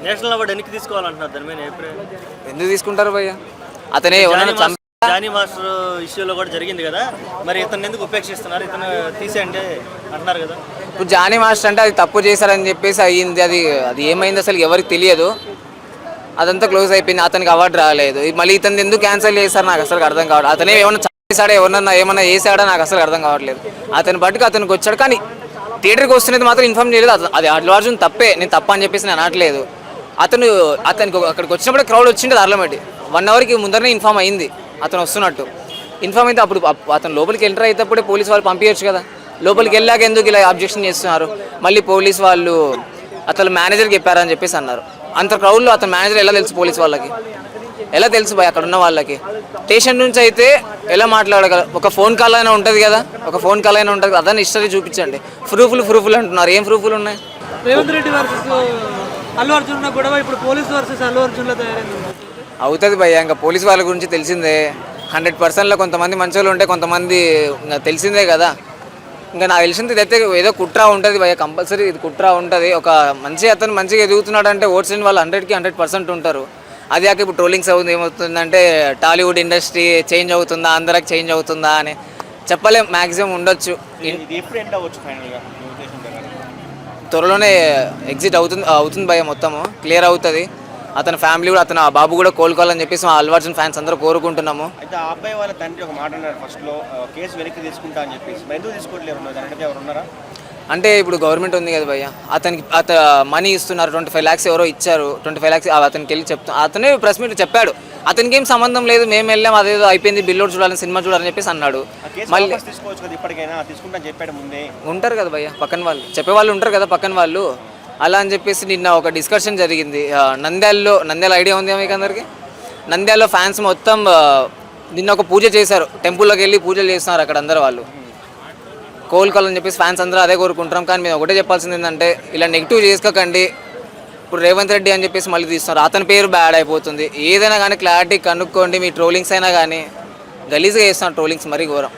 National award వెనక్కి తీసుకోవాలంటున్నారు దాని మీద ఏప్రిల్ ఎందుకు తీసుకుంటారు భయ్య? అతనే జానీ మాస్టర్ ఇష్యూలో కూడా జరిగింది కదా, మరి ఇతను ఎందుకు ఉపేక్షిస్తున్నారు? ఇతను తీసేయండి అంటున్నారు కదా. ఇప్పుడు జానీ మాస్టర్ అంటే అది తప్పు చేశారని చెప్పేసి అయ్యింది. అది అది ఏమైంది అసలు ఎవరికి తెలియదు. అదంతా క్లోజ్ అయిపోయింది. అతనికి అవార్డు రాలేదు. మళ్ళీ ఇతను ఎందుకు క్యాన్సిల్ చేశారు నాకు అసలు అర్థం కావట్లేదు. అతనే ఏమన్నా చేశాడా, ఎవరన్నా ఏమన్నా చేశాడా నాకు అసలు అర్థం కావట్లేదు. అతని బట్టుకు అతనికి వచ్చాడు, కానీ థియేటర్కి వస్తున్నది మాత్రం ఇన్ఫార్మ్ చేయలేదు. అది అల్లు అర్జున్ తప్పే, నేను తప్ప అని చెప్పేసి నేను అనట్లేదు. అతనికి అక్కడికి వచ్చినప్పుడే క్రౌడ్ వచ్చిండే అర్లమేటి 1 అవర్కి ముందరనే ఇన్ఫార్మ్ అయింది అతను వస్తున్నట్టు. ఇన్ఫార్మ్ అయితే అప్పుడు అతను లోపలికి ఎంటర్ అయ్యేటప్పుడే పోలీస్ వాళ్ళు పంపించచ్చు కదా. లోపలికి వెళ్ళాక ఎందుకు ఇలా అబ్జెక్షన్ చేస్తున్నారు? మళ్ళీ పోలీస్ వాళ్ళు అతను మేనేజర్కి చెప్పారని చెప్పేసి అన్నారు. అంత క్రౌడ్లో అతను మేనేజర్ ఎలా తెలుసు పోలీస్ వాళ్ళకి? ఎలా తెలుసు భయ్ అక్కడ ఉన్న వాళ్ళకి? స్టేషన్ నుంచి అయితే ఎలా మాట్లాడగల? ఒక ఫోన్ కాల్ అయినా ఉంటుంది కదా, ఒక ఫోన్ కాల్ అయినా ఉంటుంది. అదని హిస్టరీ చూపించండి. ప్రూఫ్లు అంటున్నారు. ఏం ప్రూఫ్లు ఉన్నాయి? రేవంత్ రెడ్డి వర్సెస్ అల్లు అర్జున్ గొడవ ఇప్పుడు పోలీస్ వర్సెస్ అల్లు అర్జున్లో తయారైంది. అవుతుంది భయ్య. ఇంకా పోలీస్ వాళ్ళ గురించి తెలిసిందే. 100%లో కొంతమంది మంచోళ్ళు ఉంటే కొంతమంది ఇంకా తెలిసిందే కదా. ఇంకా నాకు తెలిసింది ఇదైతే ఏదో కుట్ర ఉంటుంది భయ్య, కంపల్సరీ ఇది కుట్ర ఉంటుంది. ఒక అతను మంచిగా ఎదుగుతున్నాడు అంటే ఓట్స్ వాళ్ళు 100కి 100% ఉంటారు. అది కాక ఇప్పుడు ట్రోలింగ్స్ అవుతుంది. ఏమవుతుందంటే టాలీవుడ్ ఇండస్ట్రీ చేంజ్ అవుతుందా, అందరికి చేంజ్ అవుతుందా అని చెప్పలేం. మ్యాక్సిమం ఉండొచ్చు. త్వరలోనే ఎగ్జిట్ అవుతుంది భయ్య, మొత్తము క్లియర్ అవుతుంది. అతని ఫ్యామిలీ కూడా, అతను బాబు కూడా కోలుకోవాలని చెప్పేసి మా అల్లు అర్జున్ ఫ్యాన్స్ అందరూ కోరుకుంటున్నాము. అయితే ఆ అబ్బాయి వాళ్ళ తండ్రి ఒక మాట అన్నారు ఫస్ట్లో, కేసు వెనక్కి తీసుకుంటా అని చెప్పేసి. ఎందుకు తీసుకోవట్లేరు? దానికి ఎవరు ఉన్నారా అంటే ఇప్పుడు గవర్నమెంట్ ఉంది కదా భయ్య, అతనికి మనీ ఇస్తున్నారు. 25 lakhs ఎవరో ఇచ్చారు. 25 lakhs అతనికి వెళ్ళి అతనే ప్రెస్ మీట్ చెప్పాడు. అతనికి ఏం సంబంధం లేదు, మేము వెళ్ళాం, అదేదో అయిపోయింది, బిల్లోడ్ చూడాలని, సినిమా చూడాలని చెప్పేసి అన్నాడు. మళ్ళీ తీసుకోవచ్చు కదా, ఇప్పటికైనా తీసుకుంటా చెప్పాడు ముందే. ఉంటారు కదా భయ్య పక్కన వాళ్ళు, చెప్పేవాళ్ళు ఉంటారు కదా పక్కన వాళ్ళు. అలా అని చెప్పేసి నిన్న ఒక డిస్కషన్ జరిగింది నంద్యాల ఐడియా ఉంది మీకు అందరికీ? నంద్యాలలో ఫ్యాన్స్ మొత్తం నిన్న ఒక పూజ చేశారు. టెంపుల్లోకి వెళ్ళి పూజలు చేస్తున్నారు అక్కడ అందరు వాళ్ళు. కోలుకోవాలని చెప్పేసి ఫ్యాన్స్ అందరూ అదే కోరుకుంటాం. కానీ మేము ఒకటే చెప్పాల్సింది ఏంటంటే, ఇలా నెగిటివ్ చేసుకోకండి. ఇప్పుడు రేవంత్ రెడ్డి అని చెప్పేసి మళ్ళీ తీస్తున్నారు, అతని పేరు బ్యాడ్ అయిపోతుంది. ఏదైనా కానీ క్లారిటీ కనుక్కోండి. మీ ట్రోలింగ్స్ అయినా కానీ గలీజ్గా చేస్తున్నారు, ట్రోలింగ్స్ మరీ ఘోరం.